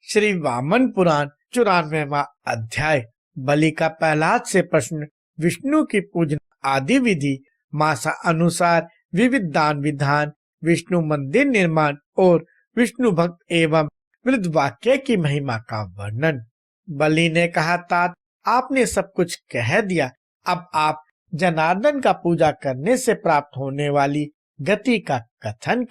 श्री वामन पुराण 94वां अध्याय। बलि का प्रहलाद से प्रश्न, विष्णु की पूजना आदि विधि, मासा अनुसार विविध दान विधान, विष्णु मंदिर निर्माण और विष्णु भक्त एवं वृद्ध वाक्य की महिमा का वर्णन। बलि ने कहा, तात आपने सब कुछ कह दिया, अब आप जनार्दन का पूजा करने से प्राप्त होने वाली गति का कथन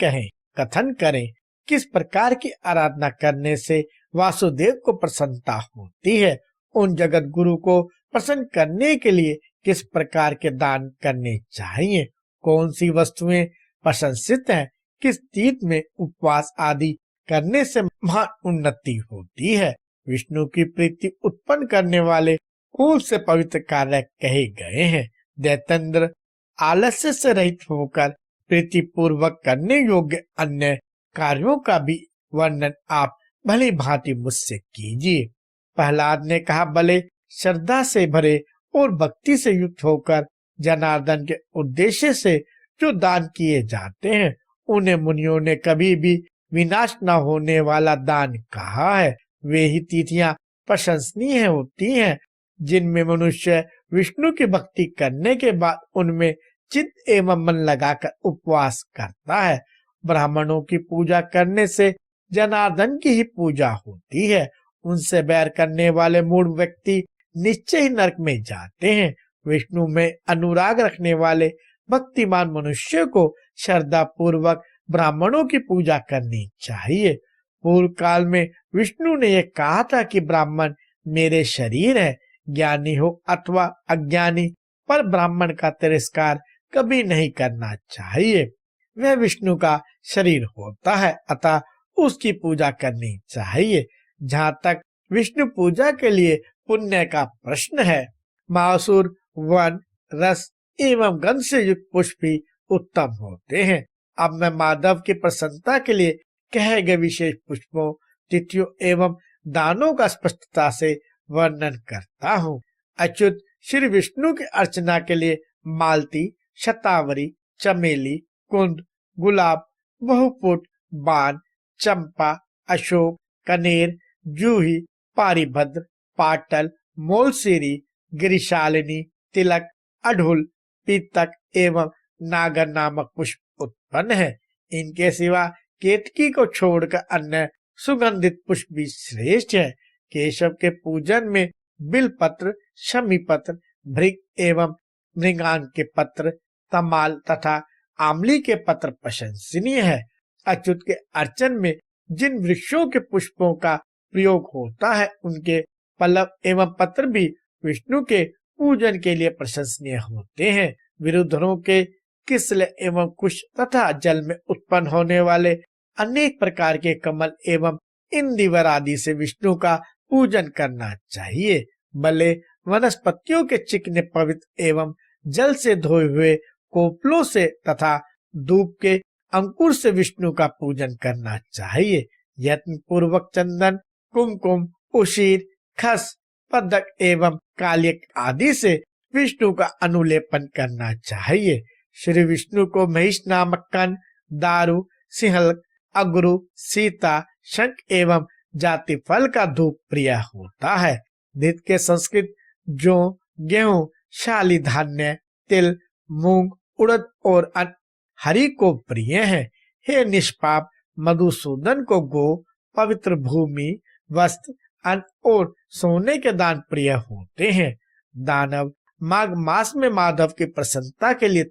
करें। किस प्रकार की आराधना करने से वासुदेव को प्रसन्नता होती है? उन जगत गुरु को प्रसन्न करने के लिए किस प्रकार के दान करने चाहिए? कौन सी वस्तुएं प्रशंसित हैं? किस तीर्थ में उपवास आदि करने से महान उन्नति होती है? विष्णु की प्रीति उत्पन्न करने वाले कौन से पवित्र कार्य कहे गए हैं? दैत्येंद्र, आलस्य से रहित होकर प्रीति पूर्वक करने योग्य अन्य कार्यों का भी वर्णन आप भली भांति मुझसे कीजिए। प्रहलाद ने कहा, भले श्रद्धा से भरे और भक्ति से युक्त होकर जनार्दन के उद्देश्य से जो दान किए जाते हैं, उन्हें मुनियों ने कभी भी विनाश न होने वाला दान कहा है। वे ही तिथियां प्रशंसनीय होती हैं जिनमें मनुष्य विष्णु की भक्ति करने के बाद उनमें चित्त एवं मन लगाकर उपवास करता है। ब्राह्मणों की पूजा करने से जनार्दन की ही पूजा होती है। उनसे बैर करने वाले मूढ़ व्यक्ति निश्चय ही नरक में जाते हैं। विष्णु में अनुराग रखने वाले भक्तिमान मनुष्य को श्रद्धा पूर्वक ब्राह्मणों की पूजा करनी चाहिए। पूर्व काल में विष्णु ने यह कहा था कि ब्राह्मण मेरे शरीर है। ज्ञानी हो अथवा अज्ञानी, पर ब्राह्मण का तिरस्कार कभी नहीं करना चाहिए। वह विष्णु का शरीर होता है, अतः उसकी पूजा करनी चाहिए। जहाँ तक विष्णु पूजा के लिए पुण्य का प्रश्न है, मासुर, वन, रस एवं गंध से युक्त पुष्प भी उत्तम होते हैं। अब मैं माधव की प्रसन्नता के लिए कहे गए विशेष पुष्पों, तिथियों एवं दानों का स्पष्टता से वर्णन करता हूँ। अच्युत, श्री विष्णु की अर्चना के लिए मालती, शतावरी, चमेली, कुंद, गुलाब, बहुपुट, बान, चंपा, अशोक, कनेर, जूही, पारिभद्र, पाटल, मोलसीरी, गिरिशालिनी, तिलक, अढ़ुल, पीतक एवं नागर नामक पुष्प उत्पन्न है। इनके सिवा केतकी को छोड़कर अन्य सुगंधित पुष्प भी श्रेष्ठ है। केशव के पूजन में बिल पत्र, शमी पत्र, भृग एवं मृगांक के पत्र, तमाल तथा आमली के पत्र प्रशंसनीय है। अच्युत के अर्चन में जिन वृक्षों के पुष्पों का प्रयोग होता है, उनके पल्लव एवं पत्र भी विष्णु के पूजन के लिए प्रशंसनीय होते हैं। विरुद्धरों के किसल एवं कुश तथा जल में उत्पन्न होने वाले अनेक प्रकार के कमल एवं इंदिवर आदि से विष्णु का पूजन करना चाहिए। भले वनस्पतियों के चिकने पवित्र एवं जल से धोए हुए कोपलों से तथा धूप के अंकुर से विष्णु का पूजन करना चाहिए। यत्न पूर्वक चंदन, कुमकुम, उशीर, खस, पदक एवं कालिक आदि से विष्णु का अनुलेपन करना चाहिए। श्री विष्णु को महिष नामक कण, दारू, सिंहल, अगरू, सीता, शंख एवं जाति फल का धूप प्रिय होता है। धित के संस्कृत जौ, गेहूं, शाली धान्य, तिल, मूंग, उड़द और हरि को प्रिय है। हे निष्पाप, मधुसूदन को गो, पवित्र भूमि, वस्त्र, अन्न और सोने के दान प्रिय होते हैं। दानव माघ मास में माधव की प्रसन्नता के लिए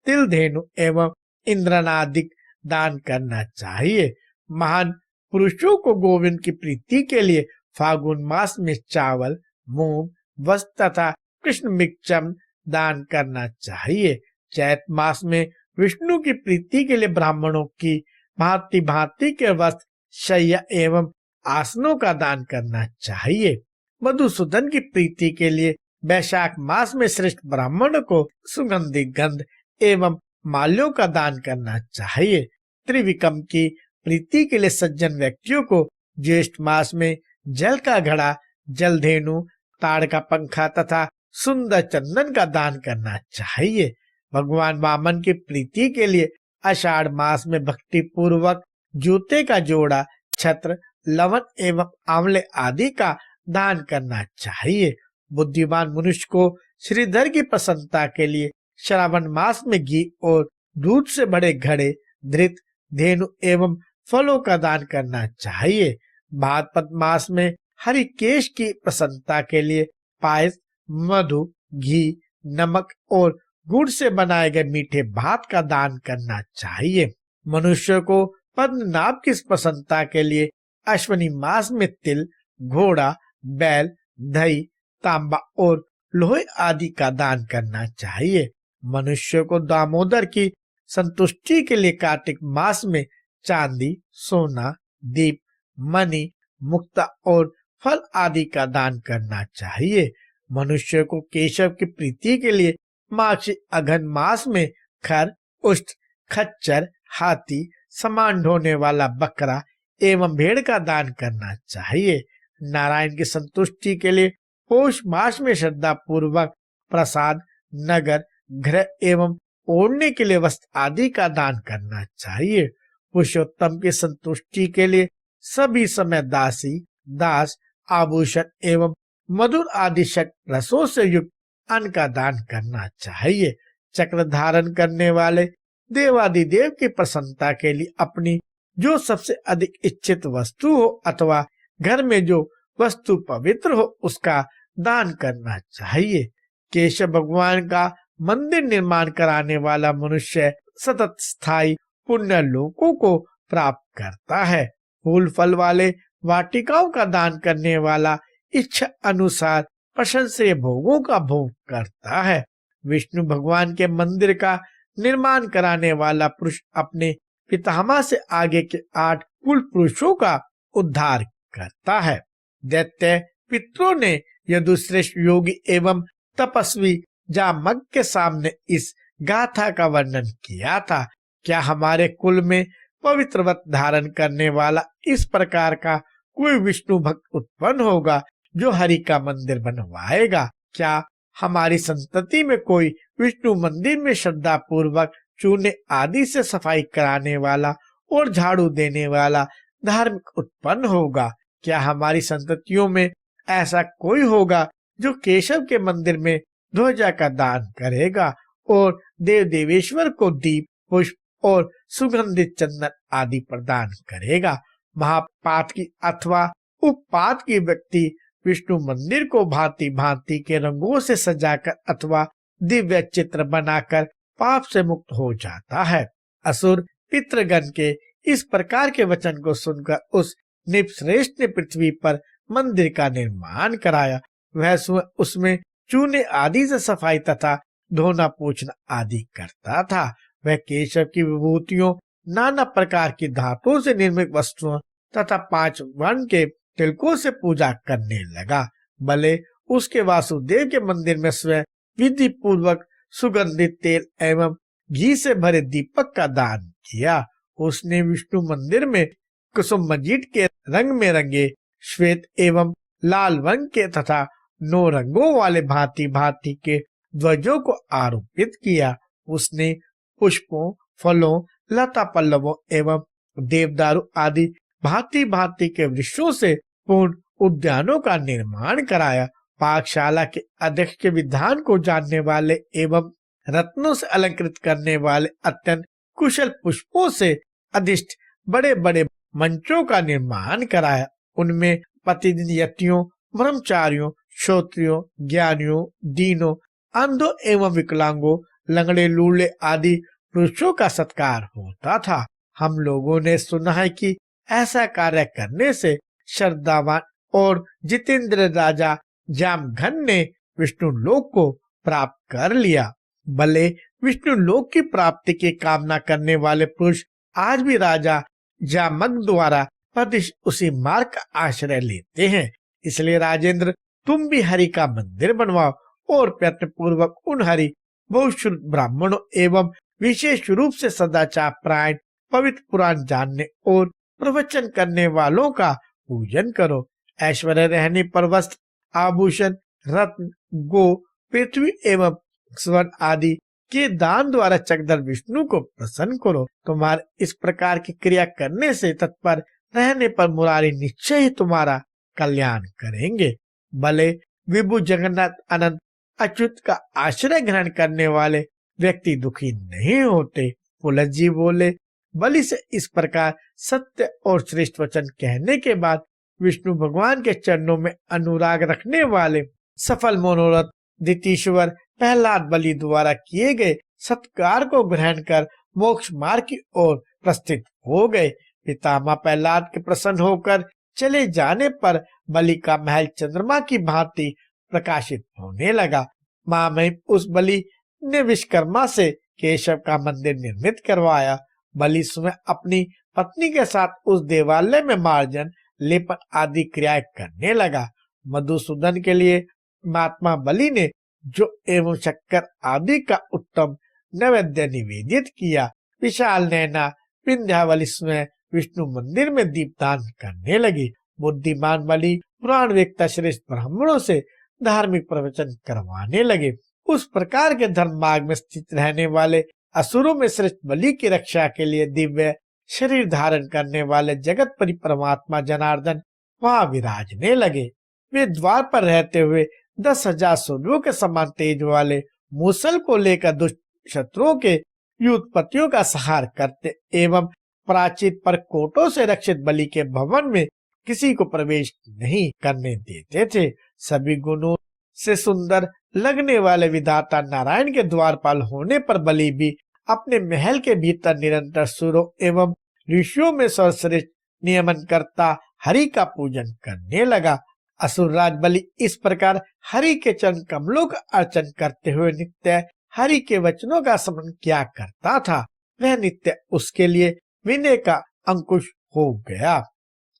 तिल धेनु एवं इंद्रनादिक दान करना चाहिए। महान पुरुषों को गोविंद की प्रीति के लिए फागुन मास में चावल, मूंग, वस्त्र तथा कृष्ण मिक्षम दान करना चाहिए। चैत मास में विष्णु की प्रीति के लिए ब्राह्मणों की भांति भांति के वस्त्र, शैया एवं आसनों का दान करना चाहिए। मधुसूदन की प्रीति के लिए वैशाख मास में श्रेष्ठ ब्राह्मण को सुगंधित गंध एवं माल्यों का दान करना चाहिए। त्रिविक्रम की प्रीति के लिए सज्जन व्यक्तियों को ज्येष्ठ मास में जल का घड़ा, जलधेनु, ताड़ का पंखा तथा सुंदर चंदन का दान करना चाहिए। भगवान वामन की प्रीति के लिए आषाढ़ मास में भक्ति पूर्वक जूते का जोड़ा, छत्र, लवण एवं आंवले आदि का दान करना चाहिए। बुद्धिमान मनुष्य को श्रीधर की प्रसन्नता के लिए श्रावण मास में घी और दूध से भरे घड़े, धृत, धेनु एवं फलों का दान करना चाहिए। भाद्रपद मास में हरिकेश की प्रसन्नता के लिए पायस, मधु, घी, नमक और गुड़ से बनाए गए मीठे भात का दान करना चाहिए। मनुष्य को पद्मनाभ की प्रसन्नता के लिए अश्विनी मास में तिल, घोड़ा, बैल, दही, तांबा और लोहे आदि का दान करना चाहिए। मनुष्य को दामोदर की संतुष्टि के लिए कार्तिक मास में चांदी, सोना, दीप, मणि, मुक्ता और फल आदि का दान करना चाहिए। मनुष्य को केशव की प्रीति के लिए मार्गशीर्ष अघन मास में खर, उष्ट, खच्चर, हाथी, सामान ढोने वाला बकरा एवं भेड़ का दान करना चाहिए। नारायण की संतुष्टि के लिए पौष मास में श्रद्धा पूर्वक प्रसाद, नगर, घृ एवं ओढ़ने के लिए वस्त्र आदि का दान करना चाहिए। पुरुषोत्तम की संतुष्टि के लिए सभी समय दासी, दास, आभूषण एवं मधुर आदि षट रसों से युक्त अन्न का दान करना चाहिए। चक्र धारण करने वाले देवादिदेव की प्रसन्नता के लिए अपनी जो सबसे अधिक इच्छित वस्तु हो अथवा घर में जो वस्तु पवित्र हो उसका दान करना चाहिए। केशव भगवान का मंदिर निर्माण कराने वाला मनुष्य सतत स्थायी पुण्य लोकों को प्राप्त करता है। फूल फल वाले वाटिकाओं का दान करने वाला इच्छा अनुसार प्रशंसनीय भोगों का भोग करता है। विष्णु भगवान के मंदिर का निर्माण कराने वाला पुरुष अपने पितामह से आगे के 8 कुल पुरुषों का उद्धार करता है। दैत्य पितरों ने यदुश्रेष्ठ योगी एवं तपस्वी जामग के सामने इस गाथा का वर्णन किया था। क्या हमारे कुल में पवित्र व्रत धारण करने वाला इस प्रकार का कोई विष्णु भक्त उत्पन्न होगा जो हरि का मंदिर बनवाएगा? क्या हमारी संतति में कोई विष्णु मंदिर में श्रद्धा पूर्वक चूने आदि से सफाई कराने वाला और झाड़ू देने वाला धार्मिक उत्पन्न होगा? क्या हमारी संततियों में ऐसा कोई होगा जो केशव के मंदिर में ध्वजा का दान करेगा और देव देवेश्वर को दीप, पुष्प और सुगंधित चंदन आदि प्रदान करेगा? महापात की अथवा उपपात की व्यक्ति विष्णु मंदिर को भांति भांति के रंगों से सजाकर अथवा दिव्य चित्र बनाकर पाप से मुक्त हो जाता है। असुर पितृगण के इस प्रकार के वचन को सुनकर उस निपश्रेष्ठ ने पृथ्वी पर मंदिर का निर्माण कराया। वह उसमें चूने आदि से सफाई तथा धोना पोछना आदि करता था। वह केशव की विभूतियों, नाना प्रकार की धातुओं से निर्मित वस्तुओं तथा 5 वर्ण के तिलकों से पूजा करने लगा। भले उसके वासुदेव के मंदिर में स्वयं विधि पूर्वक सुगंधित तेल एवं घी से भरे दीपक का दान किया। उसने विष्णु मंदिर में कुसुम मजीट के रंग में रंगे श्वेत एवं लाल रंग के तथा 9 रंगों वाले भांति भांति के ध्वजों को आरोपित किया। उसने पुष्पों, फलों, लता पल्लवों एवं देवदारू आदि भांति भांति के वृक्षों से पूर्ण उद्यानों का निर्माण कराया। पाकशाला के अध्यक्ष के विधान को जानने वाले एवं रत्नों से अलंकृत करने वाले अत्यंत कुशल पुष्पों से अधिष्ठ बड़े बड़े मंचों का निर्माण कराया। उनमें प्रतिदिन यतियों, ब्रह्मचारियों, क्षत्रियों, ज्ञानियों, दीनों, अंधों एवं विकलांगों, लंगड़े, लूले आदि पुरुषों का सत्कार होता था। हम लोगों ने सुना है कि ऐसा कार्य करने से श्रद्धावान और जितेंद्र राजा जामघन ने विष्णु लोक को प्राप्त कर लिया। भले विष्णु लोक की प्राप्ति की कामना करने वाले पुरुष आज भी राजा जामग द्वारा प्रतिष्ठित उसी मार्ग का आश्रय लेते हैं। इसलिए राजेंद्र, तुम भी हरि का मंदिर बनवाओ और प्रयत्न पूर्वक उन हरि बहुश्रुत ब्राह्मणों एवं विशेष रूप से सदाचार परायण पवित्र पुराण जानने और प्रवचन करने वालों का पूजन करो। ऐश्वर्य रहने पर वस्त्र, आभूषण, रत्न, गो, पृथ्वी एवं स्वर्ण आदि के दान द्वारा चक्रधर विष्णु को प्रसन्न करो। तुम्हारे इस प्रकार की क्रिया करने से तत्पर रहने पर मुरारी निश्चय ही तुम्हारा कल्याण करेंगे। भले विभु जगन्नाथ अनंत अच्युत का आश्रय ग्रहण करने वाले व्यक्ति दुखी नहीं होते। पुलह जी बोले, बलि से इस प्रकार सत्य और श्रेष्ठ वचन कहने के बाद विष्णु भगवान के चरणों में अनुराग रखने वाले सफल मनोरथ दितीश्वर प्रहलाद बलि द्वारा किए गए सत्कार को ग्रहण कर मोक्ष मार्ग की ओर प्रस्थित हो गए। पितामह प्रहलाद के प्रसन्न होकर चले जाने पर बलि का महल चंद्रमा की भांति प्रकाशित होने लगा। महामहिम उस बलि ने विश्वकर्मा से केशव का मंदिर निर्मित करवाया। बलि स्वयं अपनी पत्नी के साथ उस देवालय में मार्जन लेपन आदि क्रियाएं करने लगा। मधुसूदन के लिए महात्मा बलि ने जो एवं शक्कर आदि का उत्तम नैवेद्य निवेदित किया। विशाल नैना विंध्यावली में विष्णु मंदिर में दीपदान करने लगी। बुद्धिमान बलि पुराण वेत्ता श्रेष्ठ ब्राह्मणों से धार्मिक प्रवचन करवाने लगे। उस प्रकार के धर्म मार्ग में स्थित रहने वाले असुरों में श्रेष्ठ बलि की रक्षा के लिए दिव्य शरीर धारण करने वाले जगत परि परमात्मा जनार्दन वहां विराजने लगे। वे द्वार पर रहते हुए 10,000 सूर्यों के समान तेज वाले मूसल को लेकर दुष्ट शत्रुओं के युद्धपतियों का संहार करते एवं प्राचीर पर कोटों से रक्षित बलि के भवन में किसी को प्रवेश नहीं करने देते थे। सभी गुणों से सुंदर लगने वाले विधाता नारायण के द्वारपाल होने पर बलि भी अपने महल के भीतर निरंतर सुरों एवं ऋषियों में सर्वश्रेष्ठ नियमन करता हरि का पूजन करने लगा। असुरराज बलि इस प्रकार हरि के चरण कमलों का अर्चन करते हुए नित्य हरि के वचनों का स्मरण किया करता था। वह नित्य उसके लिए विनय का अंकुश हो गया।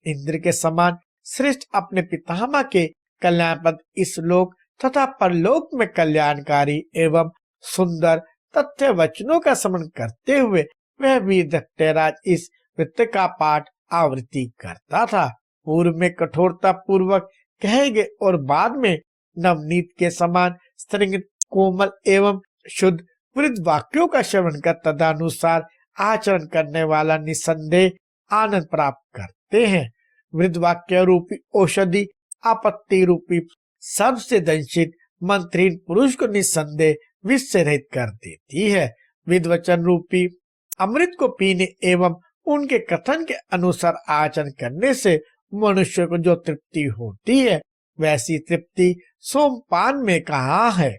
इंद्र के समान श्रेष्ठ अपने पितामह के कल्याणपद इस लोक तथा परलोक में कल्याणकारी एवं सुंदर तथ्य वचनों का स्मरण करते हुए वह वीर दत्तराज इस वृत्त का पाठ आवृत्ति करता था। पूर्व में कठोरता पूर्वक कहे गए और बाद में नवनीत के समान स्तृंगित कोमल एवं शुद्ध वृद्ध वाक्यों का श्रवण कर तदनुसार आचरण करने वाला निसंदेह आनंद प्राप्त करते हैं। वृद्ध वाक्य रूपी औषधि आपत्ति रूपी सबसे दंशित मंत्रीण पुरुष को निसंदेह विष से रहित कर देती है। विद्वचन रूपी अमृत को पीने एवं उनके कथन के अनुसार आचरण करने से मनुष्य को जो तृप्ति होती है वैसी तृप्ति सोमपान में कहाँ है।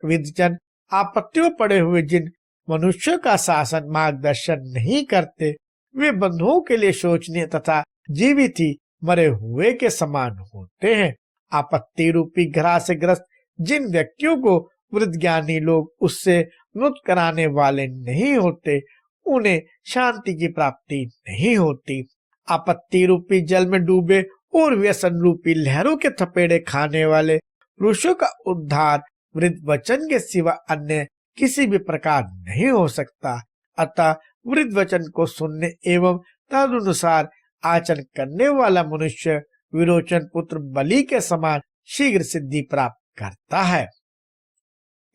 विद्वचन आपत्तियों पड़े हुए जिन मनुष्यों का शासन मार्गदर्शन नहीं करते वे बंधुओं के लिए शोचनीय तथा जीवित ही मरे हुए के समान होते हैं। आपत्ति रूपी ग्रह से ग्रस्त जिन व्यक्तियों को वृद्ध ज्ञानी लोग उससे मुक्त कराने वाले नहीं होते उन्हें शांति की प्राप्ति नहीं होती। आपत्ति रूपी जल में डूबे और व्यसन रूपी लहरों के थपेड़े खाने वाले पुरुषों का उद्धार वृद्ध वचन के सिवा अन्य किसी भी प्रकार नहीं हो सकता। अतः वृद्ध वचन को सुनने एवं तदनुसार आचरण करने वाला मनुष्य विरोचन पुत्र बलि के समान शीघ्र सिद्धि प्राप्त करता है।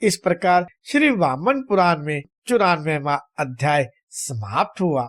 इस प्रकार श्री वामन पुराण में 94वां अध्याय समाप्त हुआ।